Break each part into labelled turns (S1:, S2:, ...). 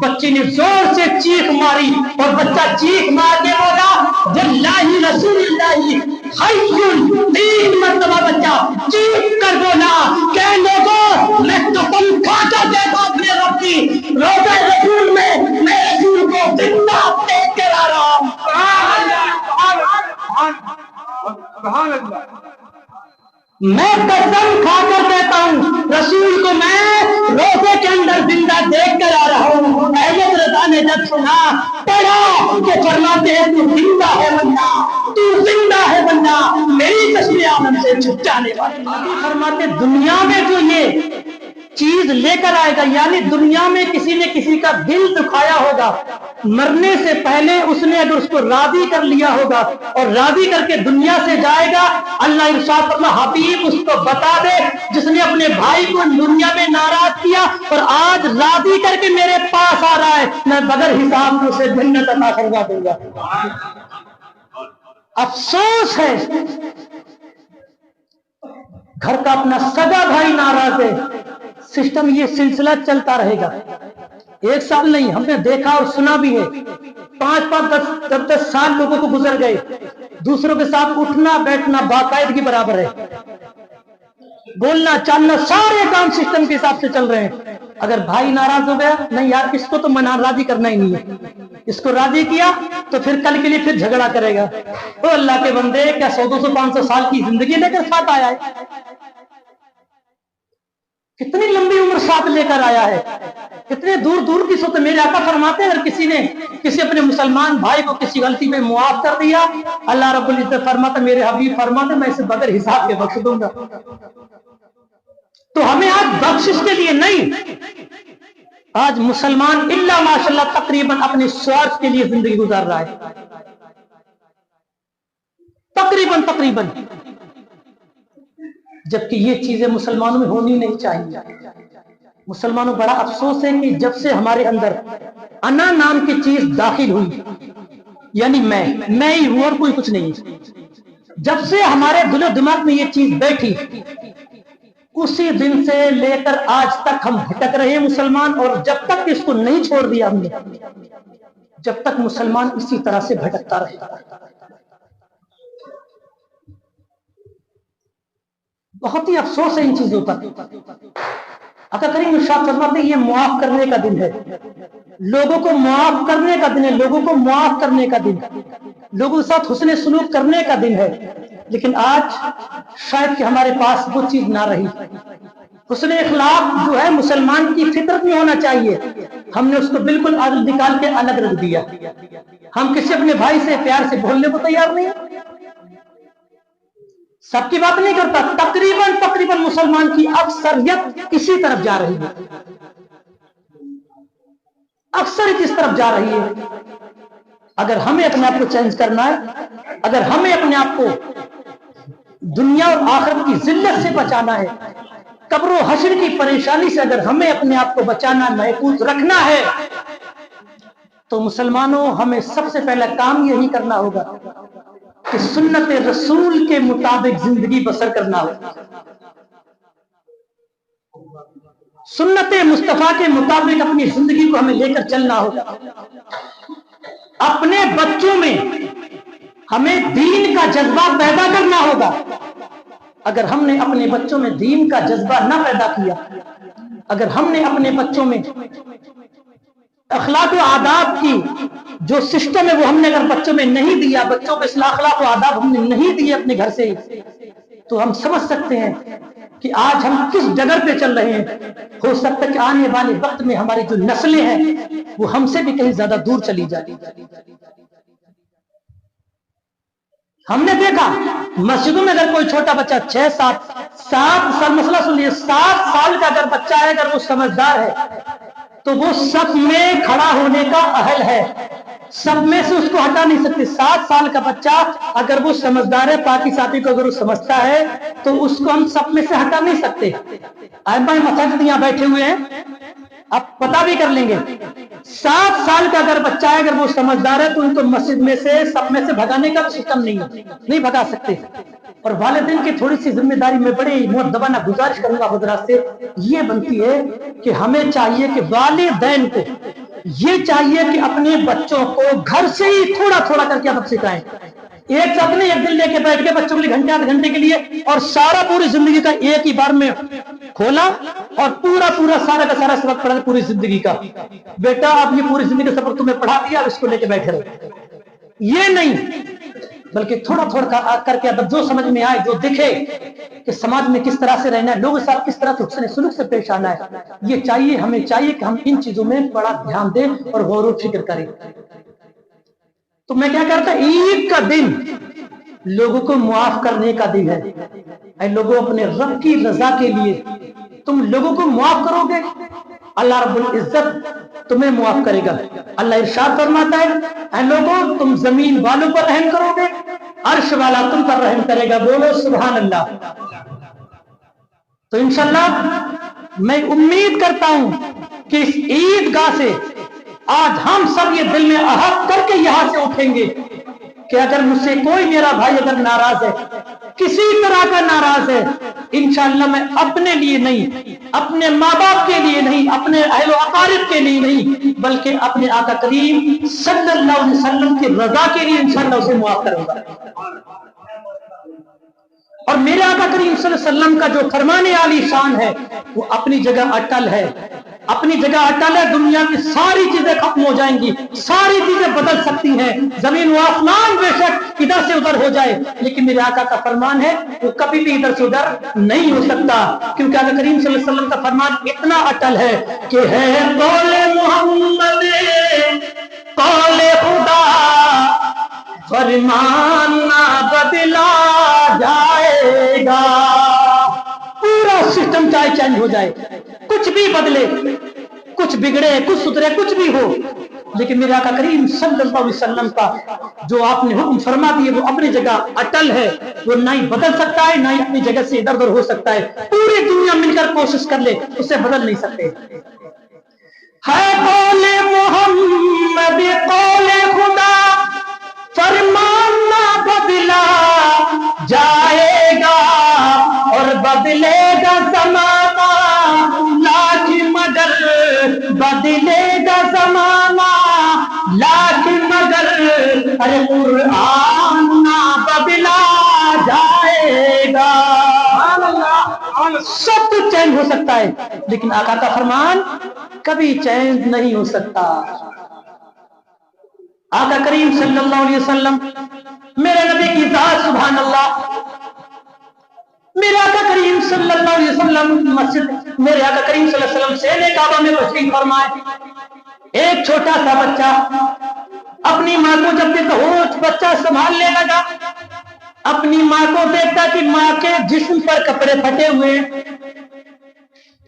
S1: بچے نے زور سے چیخ ماری اور بچہ چیخ مار کے بولا واللہ رسول اللہ حی، 3 مرتبہ بچہ چیخ کر بولا کہ لوگوں میں قسم کھا کر دیکھا اپنے رب کی، روزہ رسول میں میں رسول کو زندہ دیکھ کر آ رہا ہوں۔
S2: سبحان اللہ،
S1: میں قسم کھا کر کہتا ہوں رسول کو میں روزے کے اندر زندہ دیکھ کر آ رہا ہوں۔ احمد رضا نے جب سنا پڑھا کہ فرماتے ہیں تو زندہ ہے بندہ، تو زندہ ہے بندہ، میری تشریح عالم سے چھٹ جانے والا۔ فرماتے دنیا میں جو یہ چیز لے کر آئے گا، یعنی دنیا میں کسی نے کسی کا دل دکھایا ہوگا، مرنے سے پہلے اس نے اگر اس کو راضی کر لیا ہوگا اور راضی کر کے دنیا سے جائے گا، اللہ ارشاد اللہ حبیب اس کو بتا دے جس نے اپنے بھائی کو دنیا میں ناراض کیا اور آج راضی کر کے میرے پاس آ رہا ہے، میں بغیر حساب کو اسے جنت عطا کروا دوں گا۔ افسوس ہے گھر کا اپنا سگا بھائی ناراض ہے، سسٹم یہ سلسلہ چلتا رہے گا، 1 سال نہیں، ہم نے دیکھا اور سنا بھی ہے، 5 10 سال لوگوں کو گزر گئے، دوسروں کے ساتھ اٹھنا بیٹھنا باقاعدگی برابر ہے، بولنا چالنا سارے کام سسٹم کے حساب سے چل رہے ہیں۔ اگر بھائی ناراض ہو گیا، نہیں یار اس کو تو منا راضی کرنا ہی نہیں ہے، اس کو راضی کیا تو پھر کل کے لیے پھر جھگڑا کرے گا۔ تو اللہ کے بندے کیا 100 200 500 سال کی زندگی لے کر ساتھ آیا ہے، کتنی لمبی عمر ساتھ لے کر آیا ہے، کتنے دور دور کی سوچ۔ میرے آقا فرماتے ہیں اگر کسی نے کسی اپنے مسلمان بھائی کو کسی غلطی پہ معاف کر دیا، اللہ رب العزت فرماتا، میرے حبیب فرماتے میں اسے بغیر حساب کے بخش دوں گا۔ تو ہمیں آج بخشش کے لیے نہیں، آج مسلمان الا ماشاءاللہ تقریباً اپنے سوارتھ کے لیے زندگی گزار رہا ہے، تقریباً، جبکہ یہ چیزیں مسلمانوں میں ہونی نہیں چاہیے۔ مسلمانوں بڑا افسوس ہے کہ جب سے ہمارے اندر انا نام کی چیز داخل ہوئی، یعنی میں ہی ہوں اور کوئی کچھ نہیں، جب سے ہمارے دل و دماغ میں یہ چیز بیٹھی، اسی دن سے لے کر آج تک ہم بھٹک رہے ہیں مسلمان، اور جب تک اس کو نہیں چھوڑ دیا ہم نے، جب تک مسلمان اسی طرح سے بھٹکتا رہے گا۔ بہت ہی افسوس ہے ان چیزوں پر۔ آقا کریم ارشاد فرماتے ہیں یہ معاف کرنے کا دن ہے، لوگوں کو معاف کرنے کا دن ہے، لوگوں کو معاف کرنے کا دن، لوگوں کے ساتھ حسن سلوک کرنے کا دن ہے۔ لیکن آج شاید کہ ہمارے پاس وہ چیز نہ رہی۔ حسن اخلاق جو ہے مسلمان کی فطرت میں ہونا چاہیے، ہم نے اس کو بالکل نکال کے الگ رکھ دیا۔ ہم کسی اپنے بھائی سے پیار سے بولنے کو تیار نہیں، سب کی بات نہیں کرتا، تقریباً مسلمان کی اکثریت اسی طرف جا رہی ہے، اکثریت اس طرف جا رہی ہے۔ اگر ہمیں اپنے آپ کو چینج کرنا ہے، اگر ہمیں اپنے آپ کو دنیا اور آخرت کی ذلت سے بچانا ہے، قبر و حشر کی پریشانی سے اگر ہمیں اپنے آپ کو بچانا محفوظ رکھنا ہے، تو مسلمانوں ہمیں سب سے پہلا کام یہی کرنا ہوگا کہ سنت رسول کے مطابق زندگی بسر کرنا ہوگا، سنت مصطفیٰ کے مطابق اپنی زندگی کو ہمیں لے کر چلنا ہوگا۔ اپنے بچوں میں ہمیں دین کا جذبہ پیدا کرنا ہوگا۔ اگر ہم نے اپنے بچوں میں دین کا جذبہ نہ پیدا کیا، اگر ہم نے اپنے بچوں میں اخلاق و آداب کی جو سسٹم ہے وہ ہم نے اگر بچوں میں نہیں دیا، بچوں کو اصلاح اخلاق و آداب ہم نے نہیں دیے اپنے گھر سے، تو ہم سمجھ سکتے ہیں کہ آج ہم کس ڈگر پہ چل رہے ہیں۔ ہو سکتا ہے کہ آنے والے وقت میں ہماری جو نسلیں ہیں وہ ہم سے بھی کہیں زیادہ دور چلی جاتی۔ ہم نے دیکھا مسجدوں میں اگر کوئی چھوٹا بچہ 7 سال، مسئلہ سن لیے، 7 سال کا اگر بچہ ہے، اگر وہ سمجھدار ہے تو وہ سب میں کھڑا ہونے کا اہل ہے، سب میں سے اس کو ہٹا نہیں سکتے۔ 7 سال کا بچہ اگر وہ سمجھدار ہے، پاکی صافی کو اگر وہ سمجھتا ہے تو اس کو ہم سب میں سے ہٹا نہیں سکتے۔ ائمہ مساجد یہاں بیٹھے ہوئے ہیں، آپ پتہ بھی کر لیں گے، 7 سال کا اگر بچہ ہے، اگر وہ سمجھدار ہے تو ان کو مسجد میں سے سب میں سے بھگانے کا سسٹم نہیں بھگا سکتے۔ اور والدین کی تھوڑی سی ذمہ داری میں بڑی مؤدبانہ گزارش کروں گا حضرات سے، یہ بنتی ہے کہ ہمیں چاہیے کہ والدین کو یہ چاہیے کہ اپنے بچوں کو گھر سے ہی تھوڑا تھوڑا کر کے ادب سکھائیں. ایک ساتھ نہیں ایک دن لے کے بیٹھ کے بچوں کے لیے گھنٹے آدھے گھنٹے کے لیے اور سارا پوری زندگی کا ایک ہی بار میں کھولا اور پورا سارا کا سارا سبق پڑھا پوری زندگی کا. بیٹا آپ یہ پوری زندگی کا سبق تمہیں پڑھا دیا اب اس کو لے کے بیٹھے رہو. یہ نہیں بلکہ تھوڑا تھوڑا کر کے ادب جو سمجھ میں آئے جو دکھے کہ سماج میں کس طرح سے رہنا ہے لوگوں کے ساتھ کس طرح سے حسن سلوک سے پیش آنا ہے. یہ چاہیے ہمیں چاہیے کہ ہم ان چیزوں میں بڑا دھیان دیں اور غور و فکر کریں. تو میں کیا کرتا عید کا دن لوگوں کو معاف کرنے کا دن ہے. اے لوگوں اپنے رب کی رضا کے لیے تم لوگوں کو معاف کرو گے اللہ رب العزت تمہیں معاف کرے گا. اللہ ارشاد فرماتا ہے اے لوگوں تم زمین والوں پر رحم کرو گے عرش والا تم پر رحم کرے گا. بولو سبحان اللہ. تو انشاءاللہ میں امید کرتا ہوں کہ اس عید گاہ سے آج ہم سب یہ دل میں عہد کر کے یہاں سے اٹھیں گے کہ اگر مجھ سے کوئی میرا بھائی اگر ناراض ہے کسی طرح کا ناراض ہے انشاءاللہ میں اپنے لیے نہیں اپنے ماں باپ کے لیے نہیں اپنے اہل و اقارب کے لیے نہیں بلکہ اپنے آقا کریم صلی اللہ علیہ وسلم کی رضا کے لیے انشاءاللہ اسے معاف کروں گا. اور میرے آقا کریم صلی اللہ علیہ وسلم کا جو فرمان عالی شان ہے وہ اپنی جگہ اٹل ہے. اپنی جگہ اٹل ہے. دنیا کی ساری چیزیں ختم ہو جائیں گی ساری چیزیں بدل سکتی ہیں زمین و آسمان بے شک ادھر سے ادھر ہو جائے لیکن میرے آقا کا فرمان ہے وہ کبھی بھی ادھر سے ادھر نہیں ہو سکتا کیونکہ آقا کریم صلی اللہ علیہ وسلم کا فرمان اتنا اٹل ہے کہ ہے قول محمد قول خدا فرمان نہ بدلا جائے گا. پورا سسٹم چاہے چینج ہو جائے کچھ بھی بدلے کچھ بگڑے کچھ سدھرے کچھ بھی ہو لیکن میرے آقا کریم صلی اللہ علیہ وسلم کا جو آپ نے حکم فرما دیے وہ اپنی جگہ اٹل ہے. وہ نہ ہی بدل سکتا ہے نہ ہی اپنی جگہ سے ادھر ادھر ہو سکتا ہے. پوری دنیا مل کر کوشش کر لے اسے بدل نہیں سکتے. ہے قول محمد قول خدا فرمان نہ بدلا جائے گا اور بدلے گا زمانہ لاکھ مگر بدلے گا زمانہ لاکھ مگر ارے قرآن نہ بدلا جائے گا. سب کچھ چینج ہو سکتا ہے لیکن آقا کا فرمان کبھی چینج نہیں ہو سکتا. آقا کریم صلی اللہ علیہ وسلم میرے نبی کی ذات سبحان اللہ. میرے آقا کریم صلی اللہ علیہ وسلم مسجد میرے آقا کریم صلی اللہ علیہ وسلم شہر کعبہ میں تشریف فرمائے. ایک چھوٹا سا بچہ اپنی ماں کو جب تک ہوش بچہ سنبھالنے لگا اپنی ماں کو دیکھتا کہ ماں کے جسم پر کپڑے پھٹے ہوئے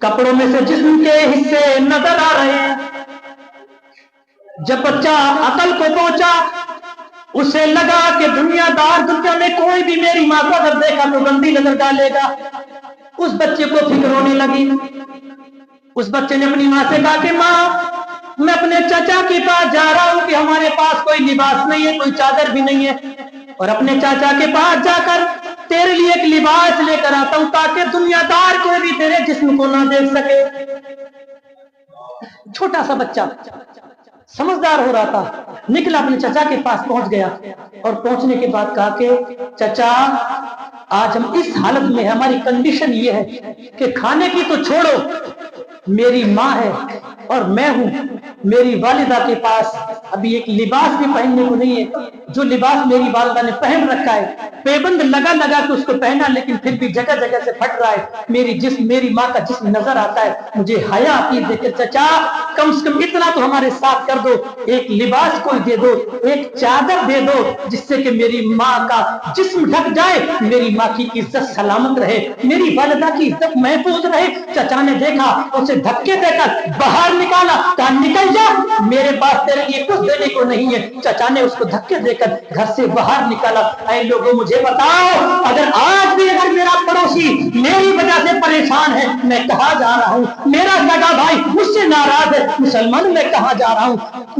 S1: کپڑوں میں سے جسم کے حصے نظر آ رہے ہیں. جب بچہ عقل کو پہنچا اسے لگا کہ دنیا میں کوئی بھی میری ماں کو اگر دیکھا تو گندی نظر ڈالے گا. اس بچے کو فکر ہونے لگی. اس بچے نے اپنی ماں سے کہا کہ ماں میں اپنے چچا کے پاس جا رہا ہوں کہ ہمارے پاس کوئی لباس نہیں ہے کوئی چادر بھی نہیں ہے اور اپنے چاچا کے پاس جا کر تیرے لیے ایک لباس لے کر آتا ہوں تاکہ دنیا دار کوئی بھی تیرے جسم کو نہ دیکھ سکے. چھوٹا سا بچہ سمجھدار ہو رہا تھا نکلا اپنے چچا کے پاس پہنچ گیا اور پہنچنے کے بعد کہا کہ چچا آج ہم اس حالت میں ہماری کنڈیشن یہ ہے کہ کھانے کی تو چھوڑو میری ماں ہے اور میں ہوں میری والدہ کے پاس ابھی ایک لباس بھی پہننے کو نہیں ہے. جو لباس میری والدہ نے پہن رکھا ہے پیبند لگا کے اس کو پہنا لیکن پھر بھی جگہ جگہ سے پھٹ رہا ہے. میری ماں کا جسم نظر آتا ہے مجھے حیا آتی ہے. دیکھ چچا کم سے کم اتنا تو ہمارے ساتھ کر دو ایک لباس کوئی دے دو ایک چادر دے دو جس سے کہ میری ماں کا جسم ڈھک جائے میری ماں کی عزت سلامت رہے میری والدہ کی عزت محفوظ رہے. چچا نے دیکھا اسے دھکے دے کر باہر نکالا کہا نکل جا میرے پاس تیرے لیے کچھ دینے کو نہیں ہے. چچا نے اس کو دھکے دے کر گھر سے باہر نکالا. اے لوگوں مجھے بتاؤ اگر آج بھی اگر میرا پڑوسی میری وجہ سے پریشان ہے میں کہاں جا رہا ہوں. میرا سگا بھائی مجھ سے ناراض ہے مسلمان میں کہاں جا رہا ہوں.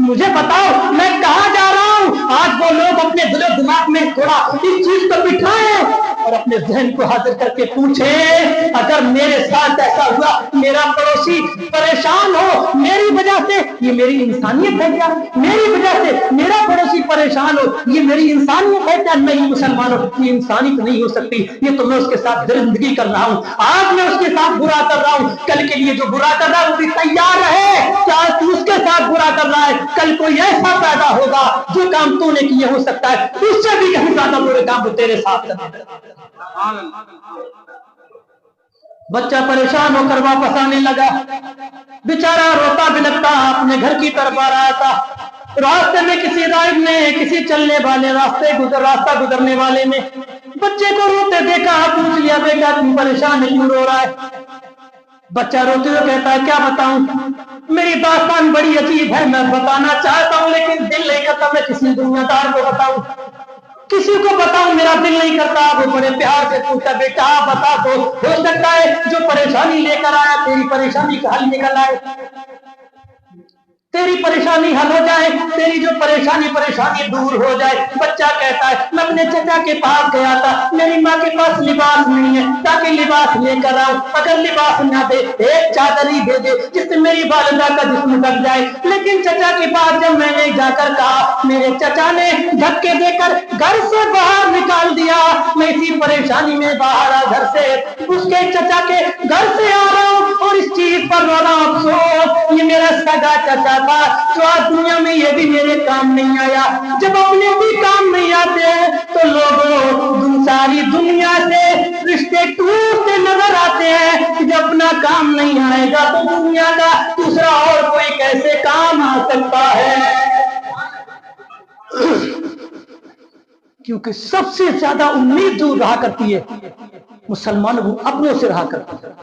S1: مجھے بتاؤ میں کہاں جا رہا ہوں. آج وہ لوگ اپنے دل و دماغ میں تھوڑا اس چیز کو بٹھائیں اور اپنے ذہن کو حاضر کر کے پوچھے اگر میرے ساتھ ایسا ہوا, میرا پڑوسی پریشان ہو میری وجہ سے, یہ میری انسانیت ہے کیا؟ میری وجہ سے میرا پڑوسی پریشان ہو یہ میری انسانیت ہے کیا؟ نہیں مسلمانوں, یہ انسانیت نہیں ہو سکتی. یہ تو میں اس کے ساتھ درندگی کر رہا ہوں, آج میں اس کے ساتھ برا کر رہا ہوں, کل کے لیے جو برا کر رہا ہے وہ بھی تیار رہے کہ آج تو اس کے ساتھ برا کر رہا ہے, کل کوئی ایسا پیدا ہوگا جو کام تو نے کیے ہو سکتا ہے اس سے بھی کہیں زیادہ برے کام وہ تیرے ساتھ کرے. بچہ پریشان ہو کر واپس آنے لگا, بیچارہ روتا بھی لگتا, اپنے گھر کی طرف آ رہا تھا. راستے میں کسی راہب نے, کسی چلنے والے راستہ گزرنے والے نے بچے کو روتے دیکھا, پوچھ لیا بیٹا تم پریشان ہے, کیوں رو رہا ہے؟ بچہ روتے ہوئے کہتا ہے کیا بتاؤں, میری داستان بڑی عجیب ہے, میں بتانا چاہتا ہوں لیکن دل نہیں کرتا میں کسی دنیا دار کو بتاؤں, کسی کو بتاؤں میرا دل نہیں کرتا. وہ بڑے پیار سے پوچھتا بیٹا بتا دو, ہو سکتا ہے جو پریشانی لے کر آیا تیری پریشانی کا حل نکل آئے, تیری پریشانی حل ہو جائے, تیری جو پریشانی دور ہو جائے. بچہ کہتا ہے میں اپنے چچا کے پاس گیا تھا, میری ماں کے پاس لباس نہیں ہے تاکہ لباس لے کر آؤں, اگر لباس نہ دے ایک چادر ہی دے دے جس سے میری والدہ کا جسم ڈھک جائے. لیکن چچا کے پاس جب میں نے جا کر کہا میرے چچا نے دھکے دے کر گھر سے باہر نکال دیا. میں اسی پریشانی میں باہر آ گھر سے اس کے چچا کے گھر سے آ رہا ہوں اور اس چیز پر رو رہا ہوں, افسوس یہ میرا سگا چچا تھا جو آج دنیا میں یہ بھی میرے کام نہیں آیا. جب اپنے بھی کام نہیں آتے تو لوگوں ساری دنیا سے رشتے ٹوٹتے نظر آتے ہیں. جب اپنا کام نہیں آئے گا تو دنیا کا دوسرا اور کوئی کیسے کام آ سکتا ہے؟ کیونکہ سب سے زیادہ امید دور رہا کرتی ہے مسلمانوں کو اپنوں سے رہا کرتی ہے.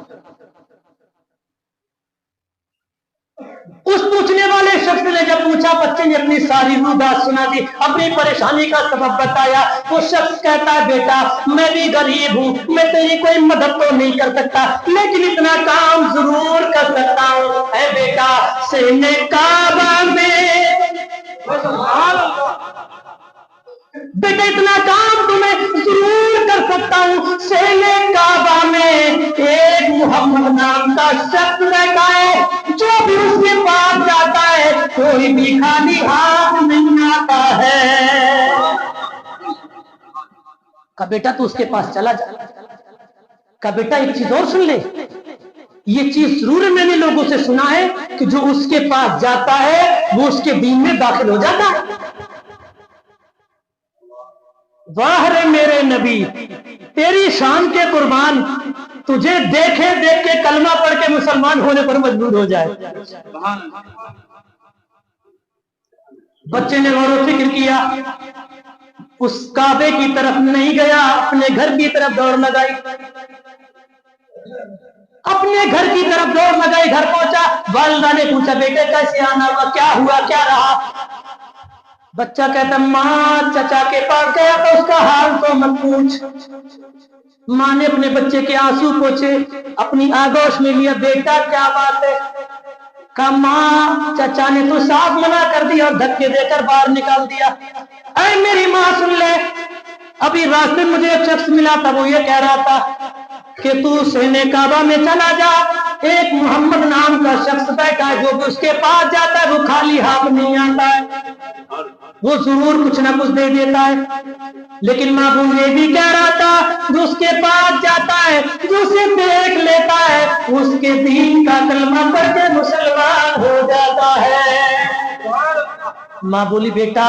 S1: اس پوچھنے والے شخص نے جب پوچھا, بچے نے اپنی ساری بات سنا دی, اپنی پریشانی کا سبب بتایا. وہ شخص کہتا ہے بیٹا میں بھی غریب ہوں, میں تیری کوئی مدد تو نہیں کر سکتا لیکن اتنا کام ضرور کر سکتا ہوں. اے بیٹا سینے کعبہ میں بیٹا اتنا کام تمہیں ضرور کر سکتا ہوں, سینے کعبہ میں ایک محمد نام کا شخص رہتا ہے جو بھی اس کے پاس جاتا ہے کوئی بھی خالی ہاتھ نہیں آتا ہے. کہا بیٹا تو اس کے پاس چلا جا. کہا بیٹا ایک چیز اور سن لے, یہ چیز ضرور میں نے لوگوں سے سنا ہے کہ جو اس کے پاس جاتا ہے وہ اس کے دین میں داخل ہو جاتا ہے. واہ رے میرے نبی تیری شان کے قربان, تجھے دیکھے دیکھ کے کلمہ پڑھ کے مسلمان ہونے پر مجبور ہو جائے. بچے نے غور و فکر کیا, اس کعبے کی طرف نہیں گیا, اپنے گھر کی طرف دوڑ لگائی, اپنے گھر کی طرف دوڑ لگائی. گھر پہنچا, والدہ نے پوچھا بیٹے کیسے آنا ہوا, کیا ہوا کیا رہا؟ بچہ کہتا ماں چچا کے پاس گیا تو اس کا حال تو مت پوچھ. ماں نے اپنے بچے کے آنسو پوچھے, اپنی آگوش میں لیا, بیٹا کیا بات ہے؟ کہا ماں چچا نے تو صاف منع کر دیا اور دھکے دے کر باہر نکال دیا. اے میری ماں سن لے, ابھی راستے مجھے ایک شخص ملا تھا, وہ یہ کہہ رہا تھا کہ تو سینے کعبہ میں چلا جا, ایک محمد نام کا شخص بیٹھا ہے جو بھی اس کے پاس جاتا ہے وہ خالی ہاتھ نہیں آتا ہے, وہ ضرور کچھ نہ کچھ دے دیتا ہے. لیکن معبود یہ بھی کہہ رہا تھا جو اس کے پاس جاتا ہے جو اسے دیکھ لیتا ہے اس کے دین کا کلمہ پڑھ کے مسلمان ہو جاتا ہے. ماں بولی بیٹا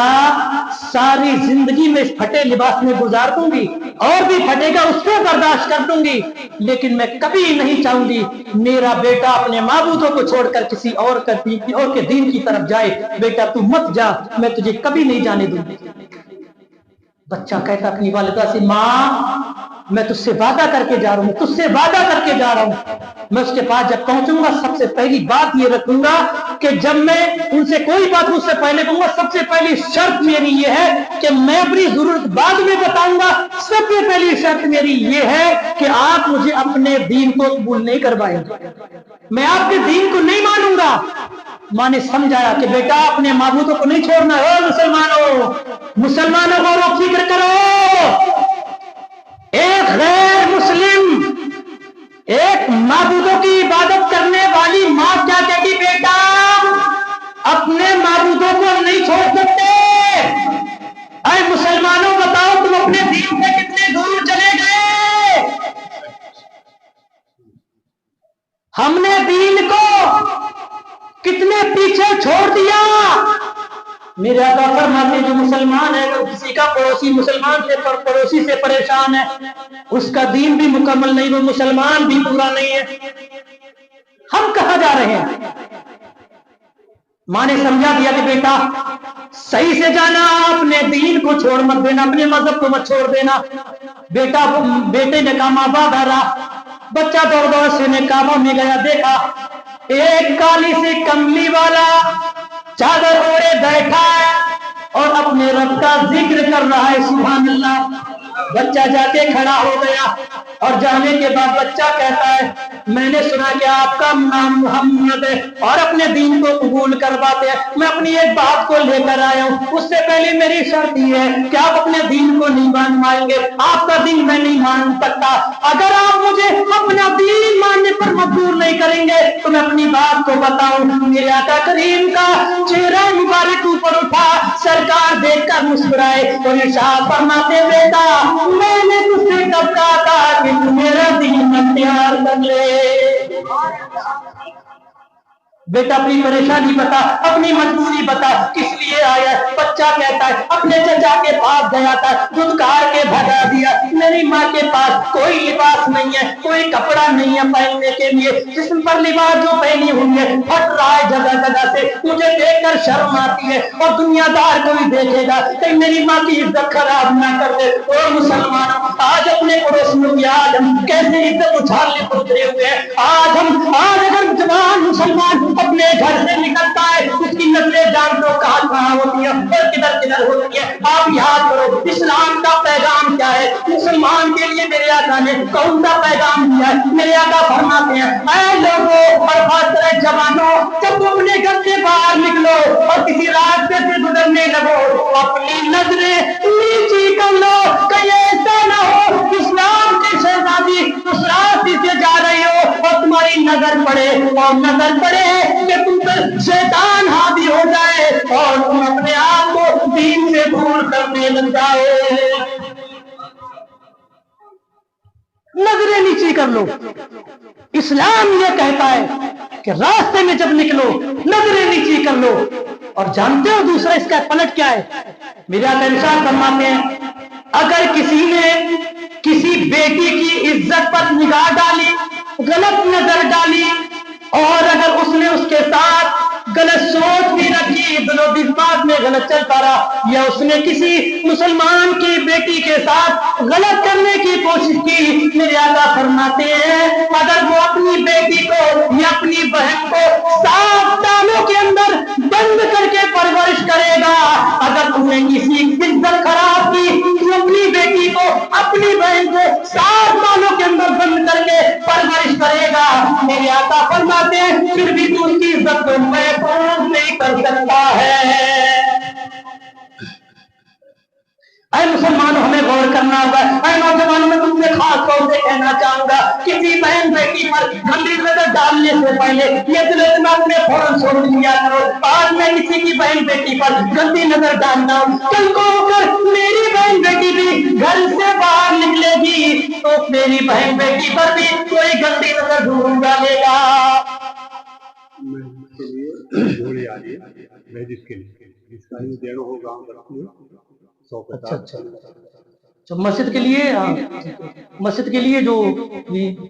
S1: ساری زندگی میں اس پھٹے لباس میں گزار دوں گی, اور بھی پھٹے گا اس کو برداشت کر دوں گی, لیکن میں کبھی نہیں چاہوں گی میرا بیٹا اپنے معبودوں کو چھوڑ کر کسی اور کے دین کی طرف جائے. بیٹا تو مت جا, میں تجھے کبھی نہیں جانے دوں گی. بچہ کہتا اپنی والدہ سے ماں میں تجھ سے وعدہ کر کے جا رہا ہوں, تجھ سے وعدہ کر کے جا رہا ہوں, میں اس کے پاس جب پہنچوں گا سب سے پہلی بات یہ رکھوں گا کہ جب میں ان سے کوئی بات مجھ سے پہلے کہوں گا سب سے پہلی شرط میری یہ ہے کہ میں اپنی ضرورت بعد میں بتاؤں گا. سب سے پہلی شرط میری یہ ہے کہ آپ مجھے اپنے دین کو قبول نہیں کروائیں گے, میں آپ کے دین کو نہیں مانوں گا. ماں نے سمجھایا کہ بیٹا اپنے معبودوں کو نہیں چھوڑنا ہے. مسلمانوں کو فکر کرو, ایک غیر مسلم ایک معبودوں کی عبادت کرنے والی ماں کیا کہتی؟ بیٹا اپنے معبودوں کو نہیں چھوڑ سکتے۔ اے مسلمانوں بتاؤ تم اپنے دین سے کتنے دور چلے گئے؟ ہم نے دین کو کتنے پیچھے چھوڑ دیا۔ میرے آقا فرماتے جو مسلمان ہے اگر کسی کا پڑوسی مسلمان سے پڑوسی سے پریشان ہے، اس کا دین بھی مکمل نہیں، وہ مسلمان بھی پورا نہیں ہے۔ ہم کہاں جا رہے ہیں؟ ماں نے سمجھا دیا کہ بیٹا صحیح سے جانا، اپنے دین کو چھوڑ مت دینا، اپنے مذہب کو مت چھوڑ دینا۔ بیٹے نے کہا ماں باپ آ رہا، بچہ دوڑ دوڑ سے نے کعبہ میں گیا، دیکھا ایک کالی سی کملی والا چادر اوڑے بیٹھا ہے اور اپنے رب کا ذکر کر رہا ہے، سبحان اللہ۔ بچہ جا کے کھڑا ہو گیا اور جانے کے بعد بچہ کہتا ہے میں نے سنا کہ آپ کا نام محمد ہے اور اپنے دین کو قبول کرواتے ہیں، میں اپنی ایک بات کو لے کر آیا ہوں، اس سے پہلے میری شرط یہ ہے کہ آپ اپنے دین کو نہیں مانوائیں گے، آپ کا دین میں نہیں مان سکتا، اگر آپ مجھے اپنا دین ماننے پر مجبور نہیں کریں گے تو میں اپنی بات کو بتاؤں۔ میرے آقا کریم کا چہرہ مبارک اوپر اٹھا، سرکار دیکھ کر مسکرائے اور ارشاد فرماتے بیٹا میں نے تجھ سے کب کہا تھا کہ تو میرا دین اختیار کر لے؟ بیٹا اپنی پریشانی بتا، اپنی مجبوری بتا، کس لیے آیا ہے؟ بچہ کہتا ہے اپنے چچا کے پاس گیا تھا، دھتکار کے بھگا دیا، میری ماں کے پاس کوئی لباس نہیں ہے، کوئی کپڑا نہیں ہے پہننے کے لیے، جسم پر لباس جو پہنی ہوئی ہے پھٹ رہا ہے جگہ جگہ سے، مجھے دیکھ کر شرم آتی ہے اور دنیا دار کوئی دیکھے گا کہ میری ماں کی عزت خراب نہ کر دے۔ اور مسلمانوں آج اپنے پڑوسیوں کی آج ہم کیسے عزت اچھالنے پر اترے ہوئے ہیں۔ آج اگر جوان مسلمان اپنے گھر سے نکلتا ہے اس کی نسلیں جان دو کہاں ہوتی ہے اور کدھر کدھر ہوتی ہے۔ آپ یاد کرو اسلام کا پیغام کیا ہے، مسلمان کے لیے میرے آقا نے کون سا پیغام دیا ہے؟ میرے آقا فرماتے ہیں اے لوگوں اور خاص طرح جوانوں، جب تم اپنے گھر سے باہر نکلو اور کسی راستے سے گزرنے لگو تو اپنی نظریں نیچی کر لو، کہیں ایسا نہ ہو اسلام کی شہزادی اس راستے سے جا رہی ہو اور تمہاری نظر پڑے کہ تم پر شیطان حاوی ہو جائے اور تم اپنے آپ کو دین سے دور کرنے لگ جاؤ۔ نظریں نیچی کر لو۔ اسلام یہ کہتا ہے کہ راستے میں جب نکلو نظریں نیچی کر لو۔ اور جانتے ہو دوسرا اس کا پلٹ کیا ہے؟ میرا ارشاد فرماتے ہیں اگر کسی نے کسی بیٹی کی عزت پر نگاہ ڈالی، غلط نظر ڈالی، اور اگر اس نے اس کے ساتھ غلط سوچ بھی رکھی، دل و جذبات میں غلط چلتا رہا، یا اس نے کسی مسلمان کی بیٹی کے ساتھ غلط کرنے کی کوشش کی، میرے آقا فرماتے ہیں اگر وہ اپنی بیٹی کو یا اپنی بہن کو 7 سالوں کے اندر بند کر کے پرورش کرے گا، اگر تم نے کسی عزت خراب کی تو اپنی بیٹی کو اپنی بہن کو 7 سالوں کے اندر بند کر کے پرورش کرے گا، میرے آقا فرماتے ہیں پھر بھی تو اس کی عزت کو محفوظ نہیں کر سکتا ہے۔ اے مسلمانوں ہمیں غور کرنا ہوگا۔ اے نوجوانوں میں تم سے خاص طور سے کہنا چاہوں گا کسی بہن بیٹی پر گندی نظر ڈالنے سے پہلے یہ دل میں اپنے فوراً سوچ لیا کرو آج میں کسی کی بہن بیٹی پر گندی نظر ڈالنا ہوں، کل کو اگر میری بہن بیٹی بھی گھر سے باہر نکلے گی تو میری بہن بیٹی پر بھی کوئی گندی نظر ضرور ڈالے گا۔ اچھا مسجد کے لیے، مسجد کے لیے جو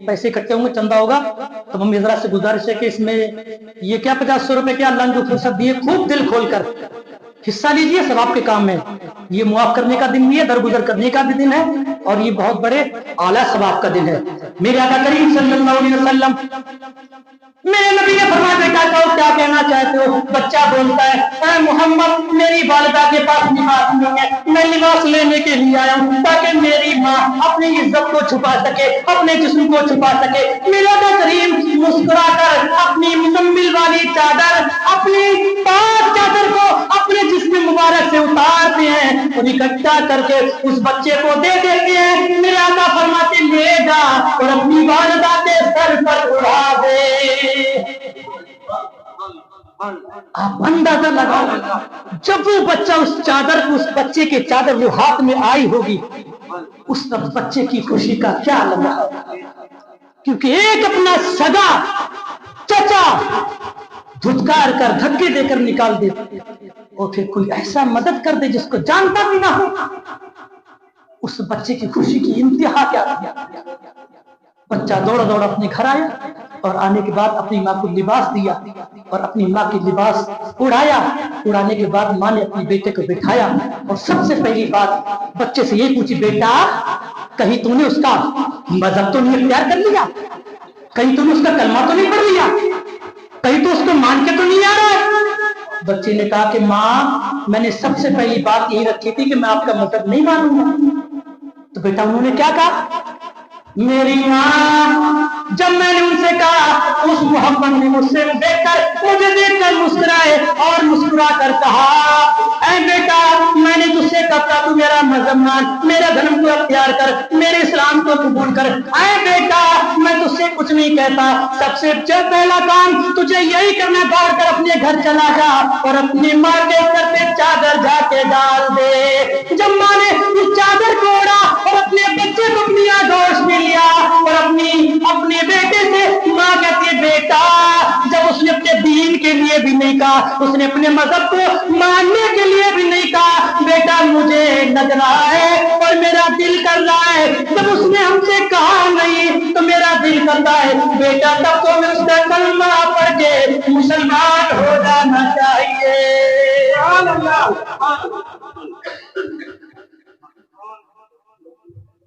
S1: پیسے اکٹھے ہوں گے چندہ ہوگا تو ہم حضرات سے گزارش ہے کہ اس میں یہ کیا 50 روپے کے اللہ نے جو فرصت دی ہے خوب دل کھول کر حصہ لیجئے، ثواب کے کام میں یہ معاف کرنے کا دن بھی ہے، درگزر کرنے کا بھی دن ہے اور یہ بہت بڑے اعلیٰ ثواب کا دن ہے۔ میرے آقا کریم صلی اللہ علیہ وسلم میرے نبی نے فرمایا بیٹا کہو کیا کہنا چاہتے ہو؟ بچہ بولتا ہے اے محمد میری والدہ کے پاس لباس نہیں ہے، میں لباس لینے کے لیے آیا ہوں تاکہ میری ماں اپنی عزت کو چھپا سکے، اپنے جسم کو چھپا سکے۔ میرا کریم مسکرا کر اپنی مزمل والی چادر، اپنی پاک چادر کو اپنے جسم مبارک سے اتارتے ہیں اور اکٹھا کر کے اس بچے کو دے دیتے ہیں. میرے آقا فرماتے لے جا اور اپنی والدہ کے سر پر اڑا دے. آپ اندازہ لگاؤ جب وہ بچہ اس چادر کو، اس بچے کے چادر وہ ہاتھ میں آئی ہوگی، اس وقت بچے کی خوشی کا کیا لمحہ ہے. کیونکہ ایک اپنا سگا چچا دھتکار کر دھکے دے کر نکال دے، اور پھر کوئی ایسا مدد کر دے جس کو جانتا بھی نہ ہو، اس بچے کی خوشی کی انتہا کیا تھی. بچہ دوڑا دوڑا اپنے گھر آیا اور آنے کے بعد اپنی ماں کو لباس دیا اور اپنی ماں کی لباس اڑایا. اڑانے کے بعد ماں نے اپنے بیٹے کو بٹھایا اور سب سے پہلی بات بچے سے یہ پوچھی، بیٹا کہیں تو نے اس کا مذہب تو نہیں اختیار کر لیا؟ کہیں تو نے اس کا کلمہ تو نہیں پڑھ لیا؟ کہیں تو اس کو مان کے تو نہیں آ رہا ہے؟ بچے نے کہا کہ ماں میں نے سب سے پہلی بات یہی رکھی تھی کہ میں آپ کا مذہب نہیں مانوں گا. تو بیٹا انہوں نے کیا کہا؟ میری ماں جب میں نے ان سے کہا اس محمد نے مجھ سے دیکھ کر مسکرائے اور مسکرا کر کہا، اے بیٹا میں نے تجھ سے کہا تو میرا مذہب مان، میرا دھرم کو اختیار کر، میرے اسلام کو قبول کر. اے بیٹا میں تجھ سے کچھ نہیں کہتا، سب سے پہلا کام تجھے یہی کرنا، دوڑ کر اپنے گھر چلا جا اور اپنی ماں کے سر پہ چادر جا کے ڈال دے. جب ماں نے اس چادر کو اوڑھا اور اپنے بچے کو اپنی آغوش میں لیا اور اپنے بیٹے سے ماں کہتی ہے بیٹا، جب اس نے اپنے دین کے لیے بھی نہیں کہا، اس نے اپنے مذہب کو ماننے کے لیے بھی نہیں کہا، بیٹا مجھے لگ رہا ہے اور میرا دل کر رہا ہے، جب اس نے ہم سے کہا نہیں تو میرا دل کرتا ہے بیٹا تب تو میں اس کا کلمہ پڑھ کے مسلمان ہو جانا چاہیے.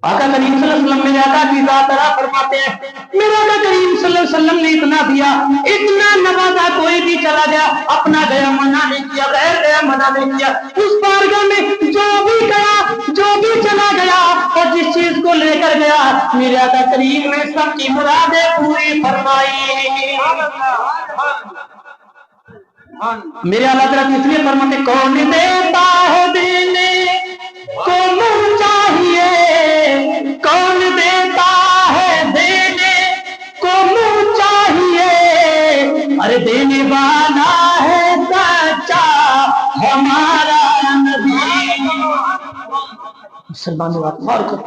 S1: آقا کریم صلی اللہ علیہ وسلم میرے آقا کی ذات را فرماتے ہیں میرے آقا کریم صلی اللہ علیہ وسلم نے اتنا دیا، اتنا نوازا، کوئی بھی چلا گیا اپنا گیا منع نہیں کیا، غیر گیا منع نہیں کیا. اس بارگاہ میں جو بھی گیا، جو بھی چلا گیا اور جس چیز کو لے کر گیا میرے آقا کریم نے سب کی مرادیں پوری فرمائی. میرے اللہ تعالیٰ اس لیے فرماتے کون دیتا ہے دینے کو منہ چاہیے، کون دیتا ہے دینے کو منہ چاہیے، ارے دینے والا ہے سچا ہمارا نبی. مسلمانوں غور کرو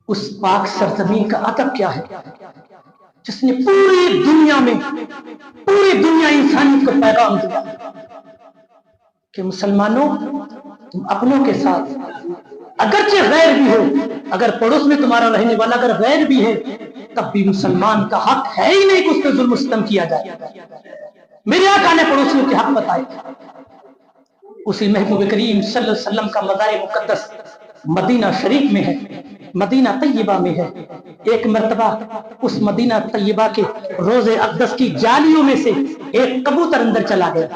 S1: اس پاک سرزمین کا ادب کیا ہے جس نے پوری دنیا میں، پوری دنیا انسانیت کو پیغام دیا کہ مسلمانوں تم اپنوں کے ساتھ اگرچہ غیر بھی ہو، اگر پڑوس میں تمہارا رہنے والا اگر غیر بھی ہے تب بھی مسلمان کا حق ہے ہی نہیں کہ اس پہ ظلم و ستم کیا جائے. میرے آقا نے پڑوسیوں کے حق بتائے. اسی محبوب کریم صلی اللہ علیہ وسلم کا مزار مقدس مدینہ شریف میں ہے، مدینہ طیبہ میں ہے. ایک مرتبہ اس مدینہ طیبہ کے روضے اقدس کی جالیوں میں سے ایک کبوتر اندر چلا گیا.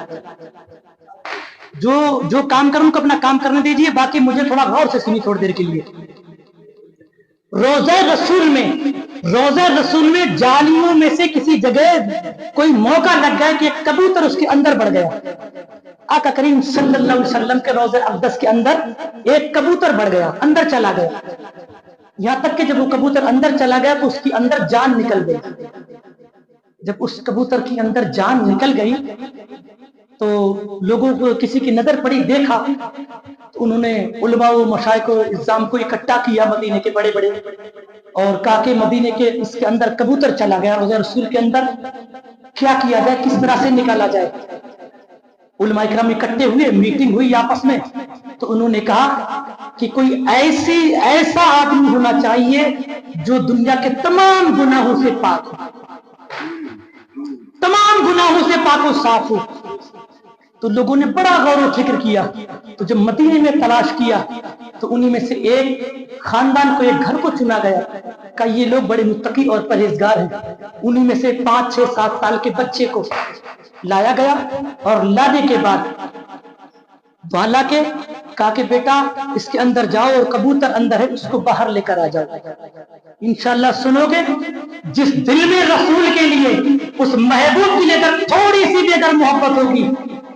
S1: جو کام کروں کو اپنا کام کرنے دیجئے، باقی مجھے تھوڑا غور سے سنی تھوڑی دیر کے لیے. روضہ رسول میں جالیوں میں سے کسی جگہ کوئی موقع لگ گیا کہ ایک کبوتر اس کے اندر بڑھ گیا. آقا کریم صلی اللہ علیہ وسلم کے روضہ اقدس کے اندر ایک کبوتر بڑھ گیا، اندر چلا گیا. یہاں تک کہ جب وہ کبوتر اندر چلا گیا تو اس کی اندر جان نکل گئی. جب اس کبوتر کی اندر جان نکل گئی تو لوگوں کو کسی کی نظر پڑی، دیکھا تو انہوں نے علماء و مشائخ و عظام کو اکٹھا کیا مدینے کے بڑے بڑے، اور کہا کہ مدینے کے اس کے اندر کبوتر چلا گیا، روضہ رسول کے اندر کیا کیا جائے، کس طرح سے نکالا جائے. علماء کرام اکٹھے ہوئے، میٹنگ ہوئی آپس میں، تو انہوں نے کہا کہ کوئی ایسا آدمی ہونا چاہیے جو دنیا کے تمام گناہوں سے پاک ہو، تمام گناہوں سے پاک و صاف ہو. تو لوگوں نے بڑا غور و فکر کیا، تو جب مدینے میں تلاش کیا تو انہی میں سے ایک خاندان کو، ایک گھر کو چنا گیا کہ یہ لوگ بڑے متقی اور پرہیزگار ہیں. انہی میں سے 5 6 7 سال کے بچے کو لایا گیا، اور لانے کے بعد وہاں لا کے کہا کہ بیٹا اس کے اندر جاؤ اور کبوتر اندر ہے اس کو باہر لے کر آ جاؤ. انشاءاللہ سنو گے جس دل میں رسول کے لیے، اس محبوب کے لیے اگر تھوڑی سی بھی اگر محبت ہوگی،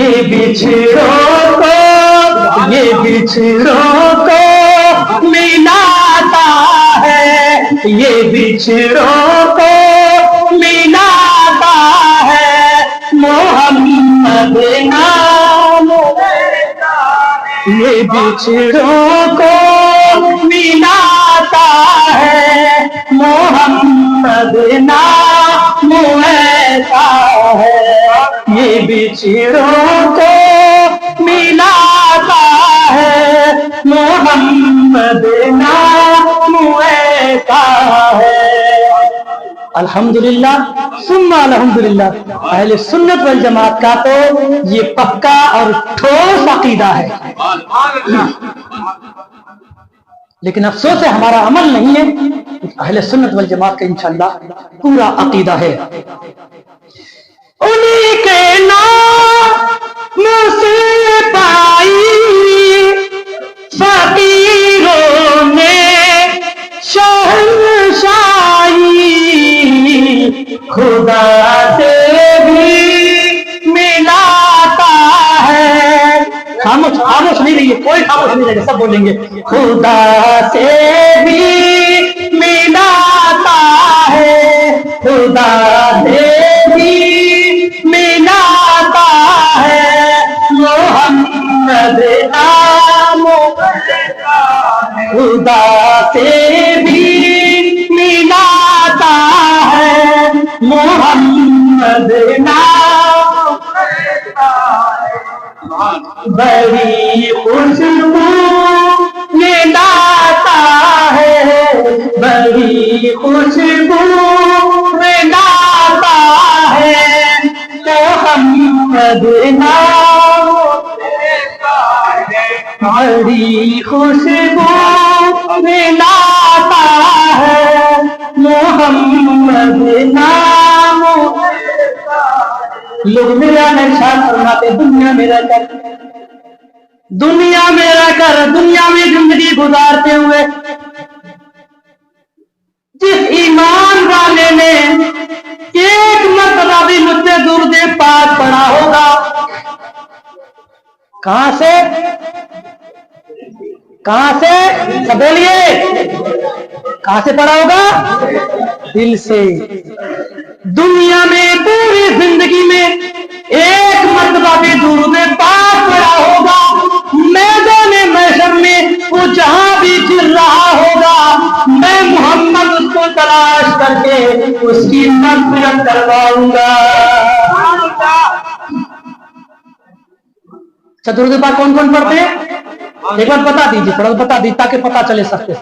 S1: یہ بچھڑوں کو ملاتا ہے، یہ بچھڑوں کو ملاتا ہے، محمد نام یہ بچھڑوں کو ملاتا ہے، محمد نام ایسا ہے، یہ بچھڑوں کو ملاتا ہے، محمد نام ایسا ہے۔ الحمدللہ ثم الحمدللہ، اہل سنت والجماعت کا تو یہ پکا اور ٹھوس عقیدہ ہے، لیکن افسوس ہے ہمارا عمل نہیں ہے۔ اہل سنت والجماعت کا انشاءاللہ پورا عقیدہ ہے۔ انہی کے نام سے پائی فقیروں نے شہنشاہی، خدا سے بھی ملاتا ہے۔ خاموش نہیں رہیے، کوئی خاموش نہیں رہے گا، سب بولیں گے خدا سے بھی ملاتا ہے، خدا سے بھی ملاتا ہے، محمد نام خدا سے بھی ملاتا ہے، محمد نام بڑی خوشبو میں لاتا ہے، بڑی خوشبو میں لاتا ہے، محمد نام بڑی خوشبو میں لاتا ہے، محمد نام۔ لوگ میرا نشان فرماتے دنیا میں رہ کر دنیا میں زندگی گزارتے ہوئے جس ایمان والے نے ایک مرتبہ بھی مجھ سے درود پاک پڑھا ہوگا، کہاں سے سب بولیے، کہاں سے پڑھا ہوگا؟ دل سے۔ دنیا میں پوری زندگی میں ایک مرتبہ بھی درود پاک پڑھا ہوگا، میدان محشر میں وہ جہاں بھی پھر رہا ہوگا، میں محمد اس کو تلاش کر کے اس کی مغفرت کرواؤں گا۔ درود پاک کون کون پڑھتے ہیں؟ ایک بار بتا دیجیے، تھوڑا بتا دیجیے تاکہ پتا چلے سب کو۔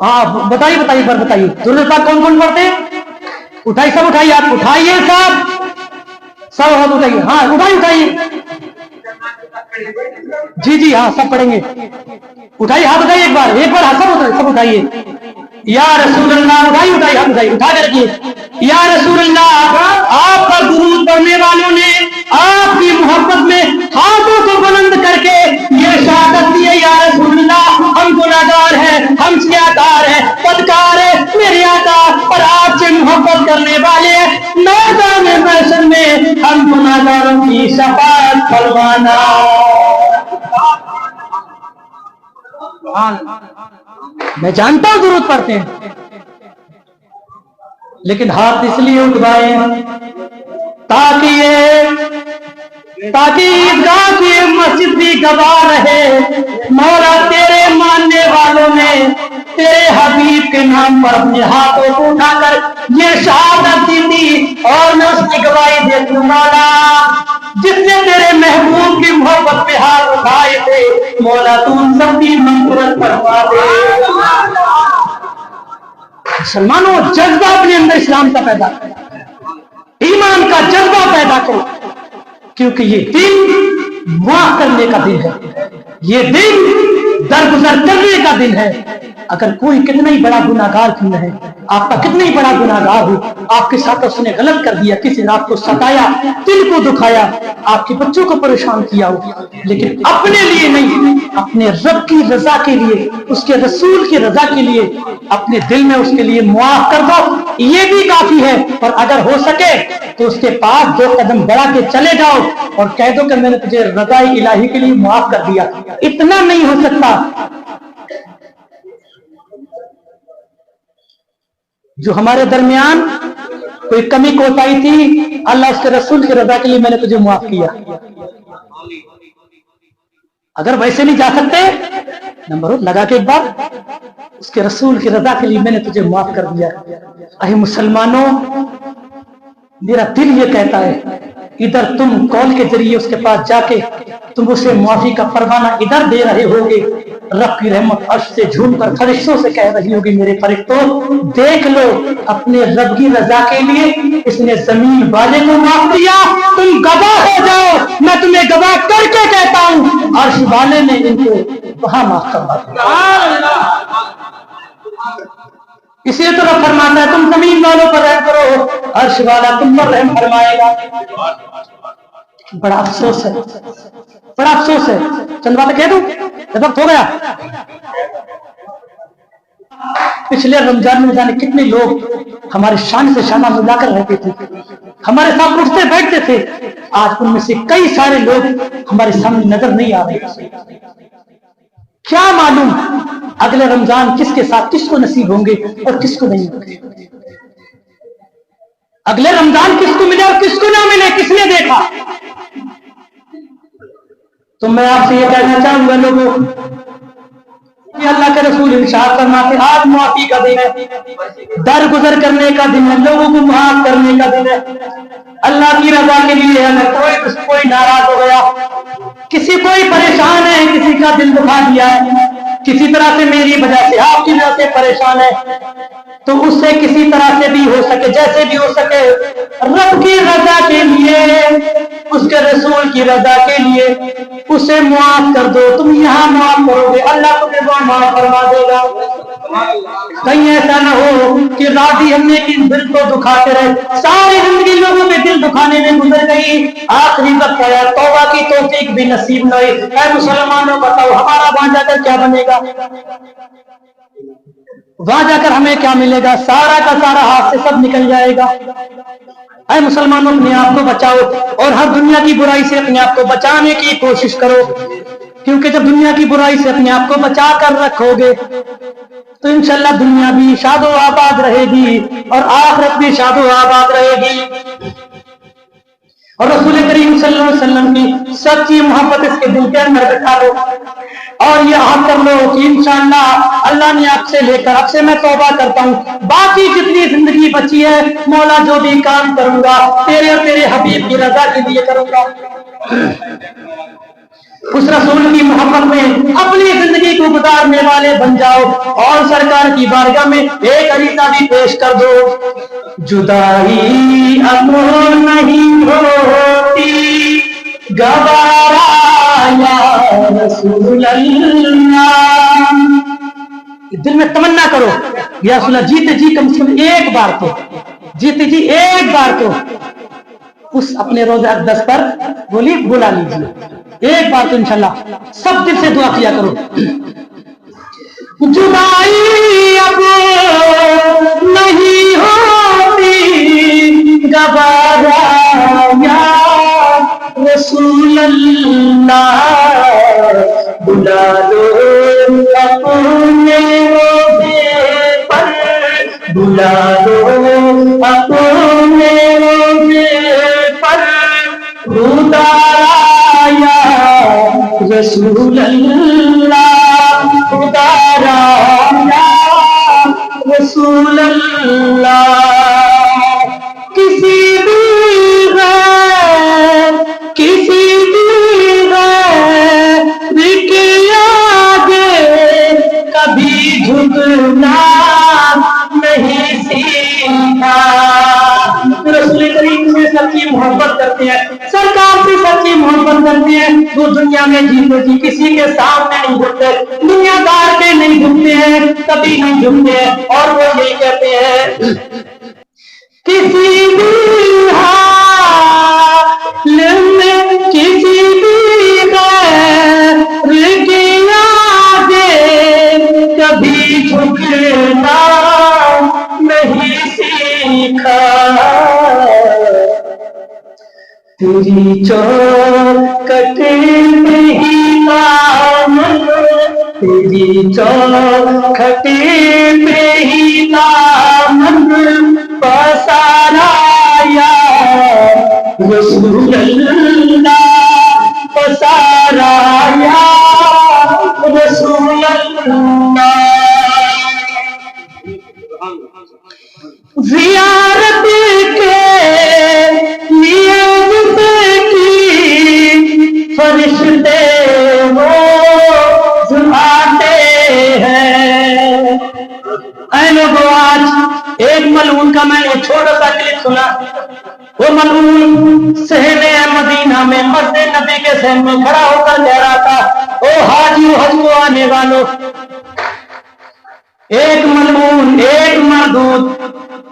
S1: ہاں بتائیے ایک بار بتائیے، درود پاک کون کون پڑھتے ہیں؟ اٹھائیے، سب اٹھائیے، آپ اٹھائیے، سب ہاتھ اٹھائیے، ہاں اٹھائیے، جی ہاں سب پڑھیں گے، اٹھائیے ہاتھ، اٹھائیے ایک بار سب اٹھائیے۔ یا رسول اللہ، اٹھائیے ہاتھ، اٹھا کے رکھیے۔ یا رسول اللہ، آپ پر درود پڑھنے والوں نے آپ کی محبت میں ہاتھوں کو بلند کر کے یہ شہادت دی ہے، یا رسول اللہ ہم گناہگار ہیں، ہم سیاہکار ہیں، بدکار ہیں میرے آقا، اور آپ سے محبت کرنے والے میدان محشر میں ہم گناہگاروں کی شفاعت فرمانا۔ میں جانتا ہوں درود پڑھتے ہیں، لیکن ہاتھ اس لیے اٹھائے تاکہ عیدگاہ کی مسجد بھی گواہ رہے، مولا تیرے ماننے والوں نے تیرے حبیب کے نام پر اپنے ہاتھوں کو اٹھا کر یہ شہادت دی تھی، اور میں اس کی گواہی دیتی ہوں مولا، جس نے تیرے محبوب کی محبت پہ ہاتھ اٹھائے تھے، مولا تو ان سب کی مغفرت فرما دے۔ مسلمانوں، جذبہ اپنے اندر اسلام کا پیدا کرو، ایمان کا جذبہ پیدا کرو، کیونکہ یہ دن معاف کرنے کا دن ہے، یہ دن درگزر کرنے کا دن ہے۔ اگر کوئی کتنا ہی بڑا گناہگار کیوں نہ ہے، آپ کا کتنا ہی بڑا گناہگار ہو، آپ کے ساتھ اس نے غلط کر دیا، کسی نے آپ کو ستایا، دل کو دکھایا، آپ کے بچوں کو پریشان کیا ہو، لیکن اپنے لیے نہیں، اپنے رب کی رضا کے لیے، اس کے رسول کی رضا کے لیے اپنے دل میں اس کے لیے معاف کر دو، یہ بھی کافی ہے، اور اگر ہو سکے تو اس کے پاس 2 قدم بڑھا کے چلے جاؤ اور کہہ دو کہ میں نے تجھے رضائے الہی کے لیے معاف کر دیا۔ اتنا نہیں ہو سکتا، جو ہمارے درمیان کوئی کمی کوتاہی تھی، اللہ اس کے رسول کی رضا کے لیے میں نے تجھے معاف کیا۔ اگر ویسے نہیں جا سکتے، نمبر 1 لگا کے ایک بار اس کے رسول کی رضا کے لیے میں نے تجھے معاف کر دیا۔ اے مسلمانوں، میرا دل یہ کہتا ہے ادھر تم کال کے ذریعے اس کے پاس جا کے تم اسے معافی کا پروانہ ادھر دے رہے ہوگے، رب کی رحمت عرش سے جھوم کر فرشتوں سے کہہ رہی ہوگی میرے فرشتوں دیکھ لو اپنے رب کی رضا کے لیے اس نے زمین والے کو معاف کیا، تم گواہ ہو جاؤ، میں تمہیں گواہ کر کے کہتا ہوں عرش والے نے ان کو وہاں معاف کروا دیا۔ اسی طرح فرماتا ہے تم زمین والوں پر رحم کرو، عرش والا تم پر رحم فرمائے گا۔ بڑا افسوس ہے، بڑا افسوس ہے، چند باتیں کہہ دوں، وقت ہو گیا۔ پچھلے رمضان میں جانے کتنے لوگ ہمارے شان سے شانہ ملا کر رہتے تھے، ہمارے ساتھ اٹھتے بیٹھتے تھے، آج ان میں سے کئی سارے لوگ ہمارے سامنے نظر نہیں آ رہے۔ کیا معلوم اگلے رمضان کس کے ساتھ کس کو نصیب ہوں گے اور کس کو نہیں ہوں گے، اگلے رمضان کس کو ملے اور کس کو نہ ملے، کس نے دیکھا؟ تو میں آپ سے یہ کہنا چاہوں گا لوگوں، اللہ کے رسول ارشاد فرماتے آج معافی کا دن ہے، درگزر کرنے کا دن ہے، لوگوں کو معاف کرنے کا دن ہے، اللہ کی رضا کے لیے۔ اگر کوئی ناراض ہو گیا، کسی کوئی پریشان ہے، کسی کا دل دکھا دیا ہے، کسی طرح سے میری وجہ سے آپ کی وجہ سے پریشان ہے، تو اس سے کسی طرح سے بھی ہو سکے، جیسے بھی ہو سکے، رب کی رضا کے لیے، اس کے رسول کی رضا کے لیے اسے معاف کر دو۔ تم یہاں معاف کرو گے، اللہ تمہیں وہ معاف فرما دے گا۔ کہیں ایسا نہ ہو کہ راضی ہم نے دل کو دکھاتے رہے، ساری زندگی لوگوں کے دل دکھانے میں گزر گئی، آخری وقت آیا توبہ کی توفیق بھی نصیب نہ ہوئی۔ اے مسلمانوں بتاؤ ہمارا وہاں جا کر کیا بنے گا؟ وہاں جا کر ہمیں کیا ملے گا؟ سارا کا سارا ہاتھ سے سب نکل جائے گا۔ اے مسلمانوں اپنے آپ کو بچاؤ اور ہر دنیا کی برائی سے اپنے آپ کو بچانے کی کوشش کرو، کیونکہ جب دنیا کی برائی سے اپنے آپ کو بچا کر رکھو گے تو انشاءاللہ دنیا بھی شاد و آباد رہے گی اور آخرت بھی شاد و آباد رہے گی۔ اور رسول کریم صلی اللہ علیہ وسلم کی سچی محبت اس کے دل کے اندر بٹھا لو اور یہ عہد کر لو کہ انشاءاللہ اللہ نے آپ سے لے کر اب سے میں توبہ کرتا ہوں، باقی جتنی زندگی بچی ہے مولا جو بھی کام کروں گا تیرے اور تیرے حبیب کی رضا کے لیے کروں گا۔ اس رسول کی محبت میں اپنی زندگی کو گزارنے والے بن جاؤ اور سرکار کی بارگاہ میں ایک عریضہ بھی پیش کر دو، جدائی اب نہیں ہوتی گوارا یا رسول اللہ۔ دل میں تمنا کرو یا رسول اللہ جیتے جی کم سے کم ایک بار تو، جیتے جی ایک بار تو اس اپنے روضہ اقدس پر بولی بلا لیجیے، ایک بار تو انشاءاللہ سب دل سے دعا کیا کرو۔ جدائی اب نہیں ہوتی گوارا یا رسول اللہ، بلا لو اپنے روضے پر، بلا لو اپنے روضے پر، ادارا یا رسول اللہ، ادارا یا رسول اللہ۔ کسی بھی غیر، کسی بھی غیر کے آگے کبھی جھکنا نہیں سیکھا۔ رسول کریم سے سچی محبت کرتے ہیں، سرکار سے سچی محبت کرتے ہیں، وہ دنیا میں جیتے جی کسی کے سامنے نہیں جھکتے، دنیا دار کے نہیں جھکتے ہیں، کبھی نہیں جھکتے ہیں، اور وہ یہی کہتے ہیں کسی بھی حال میں، کسی بھی غیر کے آگے کبھی جھکنا نہیں سیکھا۔ تیری چوکھٹ میں ہی دامن، تیری چوکھٹ میں ہی دامن پسارا یا رسول اللہ، پسارا یا رسول اللہ۔ زیارت کے لیے مجھے کی فرشتے روز آتے ہیں۔ اے لوگوں، آج ایک ملعون کا میں نے چھوٹا سا کلپ سنا۔ وہ ملعون صحن مدینہ میں مسجد نبی کے صحن میں کھڑا ہو کر کہہ رہا تھا، او حاجی حج کو آنے والوں، ایک ملعون، ایک مردود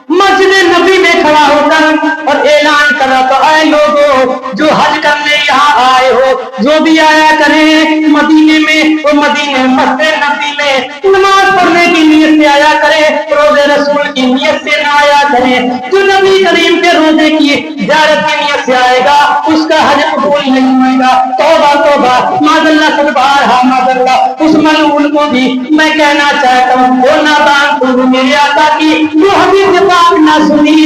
S1: مسجد نبی میں کھڑا ہو کر اور اعلان کر رہا تھا، اے لوگوں جو حج کرنے یہاں آئے ہو، جو بھی آیا کریں مدینے میں، وہ مدینے مسجد نبی میں نماز پڑھنے کی نیت سے آیا کریں، روزے رسول کی نیت سے نہ آیا کریں۔ جو نبی کریم کے روزے کی زیارت کی نیت سے آئے گا اس کا حج قبول نہیں ہوئے گا۔ توبہ توبہ، معاذ اللہ، سبحان معاذ اللہ۔ اس ملعون کو بھی میں کہنا چاہتا ہوں، وہ نادان تو میرے آقا کی جو حدیث پاک نہ سنی،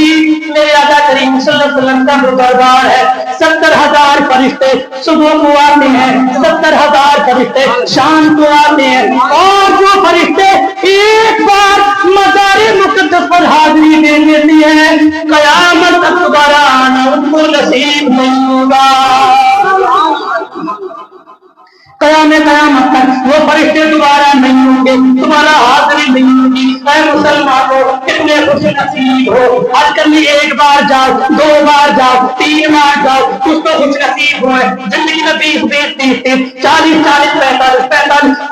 S1: میرے آقا کریم صلی اللہ علیہ وسلم کا جو دربار ہے، 70,000 فرشتے صبح کو آتے ہیں، 70,000 فرشتے شام کو آتے ہیں، اور جو فرشتے ایک بار مزار مقدس پر حاضری دے دیتی ہے، قیامت تک دوبارہ آنا ان کو نصیب نہیں ہوگا۔ قیامت تک وہ فرشتے دوبارہ نہیں ہوں گے، تمہارا حاضری نہیں ہوگی۔ اے مسلمانوں، کتنے خوش نصیب ہو، حج کرنے ایک بار جاؤ، 2 بار جاؤ، 3 بار جاؤ، کچھ تو خوش نصیب ہوئے۔ زندگی میں 20 40 45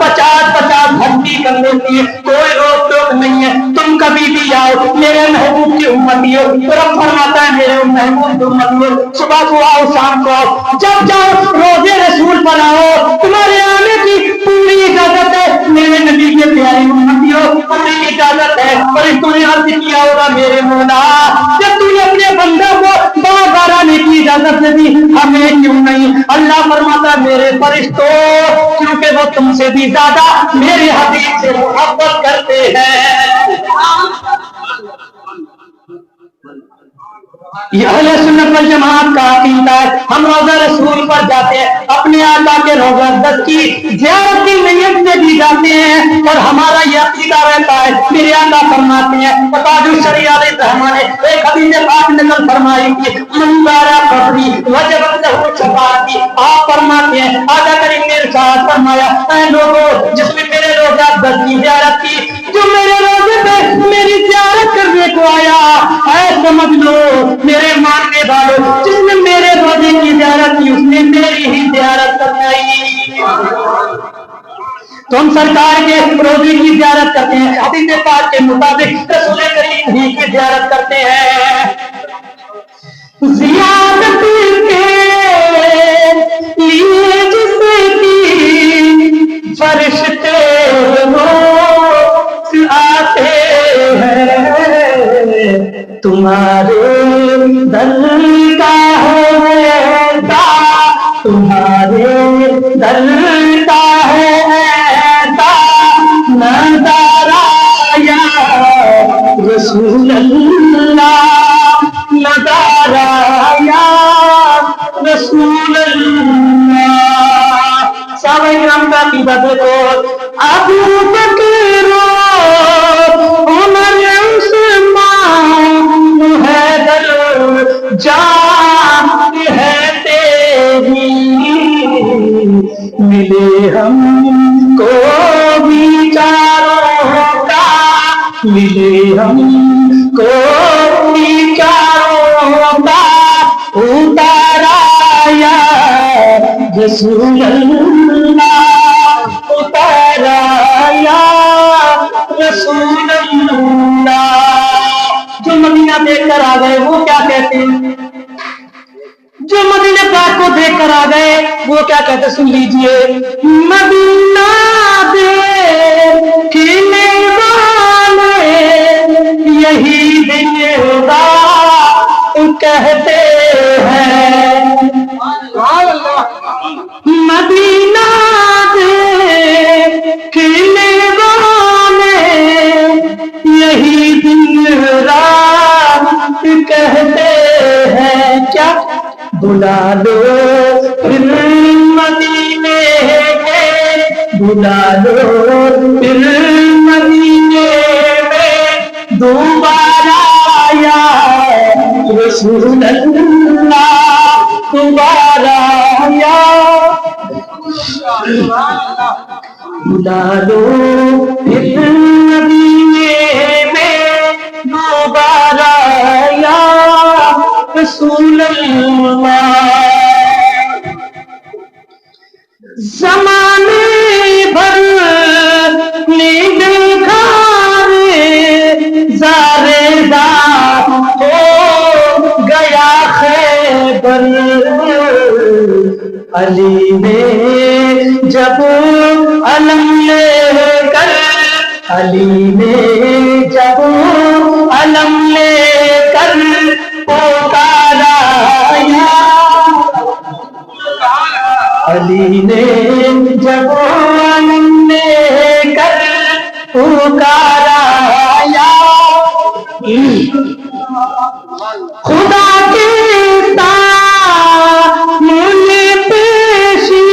S1: 50 حج کر لیتی ہے، کوئی روک ٹوک نہیں ہے، تم کبھی بھی آؤ، میرے محبوب کی امتی ہو۔ رب فرماتا ہے میرے محبوب کی امتی ہو، صبح کو آؤ شام کو آؤ، جب جاؤ روزے رسول پر آؤ، تمہارے آنے کی پوری اجازت ہے میرے نبی کے پیارے امتیوں، پوری اجازت ہے۔ اور اس نے عرض کیا ہوگا میرے مولا، جب تم نے اپنے بندہ کو بار بار آنے کی اجازت دے دی، ہمیں کیوں نہیں؟ اللہ فرماتا میرے فرشتوں، کیونکہ وہ تم سے بھی زیادہ میرے حبیب سے محبت کرتے ہیں۔ یہ اہل سنت والجماعت کا عقیدہ ہے۔ ہم روزہ رسول پر جاتے ہیں، اپنے آقا کے روزہ اقدس کی زیارت کی نیت سے بھی جاتے ہیں، اور ہمارا یہ عقیدہ رہتا ہے۔ میرے آقا فرماتے ہیں، تاج الشریعہ علیہ الرحمٰن نے ایک حدیث پاک نقل فرمائی کہ من زار قبری وجبت لہ شفاعتی۔ آپ فرماتے ہیں، آقا کریم نے ارشاد فرمایا، اے لوگوں جس نے میرے روزہ اقدس کی زیارت کی، جو میرے روزے پہ میری زیارت کرنے کو آیا، اے سمجھ لو میرے ماننے والوں، جس نے میرے روزے کی زیارت کی اس نے میری ہی زیارت کروائی۔ تو ہم سرکار کے روزے کی زیارت کرتے ہیں، حدیث پاک کے مطابق رسول کریم ہی کی زیارت کرتے ہیں۔ زیارت کے لیے جس کی فرشتے روز آتے ہیں، تمہارے دل کا ہے تمہارے دل کا ہے نظارہ یا رسول اللہ، نظارہ یا رسول اللہ۔ صحابہ کرام کا عقیدہ دیکھو، ابو بکر عمر عثمان حیدر جان ہے تیری، ملے ہم کو بھی چاروں کا، ملے ہم کو بھی چاروں کا اتارا یا رسول اللہ، اتارا یا رسول اللہ۔ جو مدینہ دیکھ کر آ گئے وہ کیا کہتے ہیں؟ جو مدینہ پاک کو دیکھ کر آ گئے وہ کیا کہتے؟ سن لیجئے، مدینہ دیکھنے والے یہی دن رات کہتے ہیں، کہتے ہیں کیا بلا لو پھر مدینے کے بلا لو پھر مدینے میں دوبارہ یا رسول اللہ دوبارہ یا بلا لو پھر مدینے میں دوبارہ یا رسول اللہ زمانے بھر نیند کھارے زارے دار ہو گیا خیبر علی نے جب علم لے کر علی نے جب علم لے کر پکارا یا علی نے جب علم لے کر پکارا یا خدا کی تعمل پیشی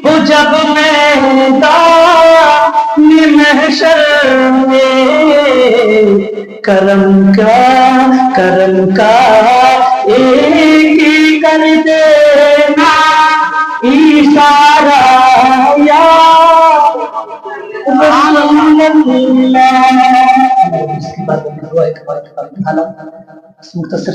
S1: ہو جب میدان محشر میں کرم کا ایک ہی کر دینا اشارہ یا رسول اللہ. اس کے بعد مختصر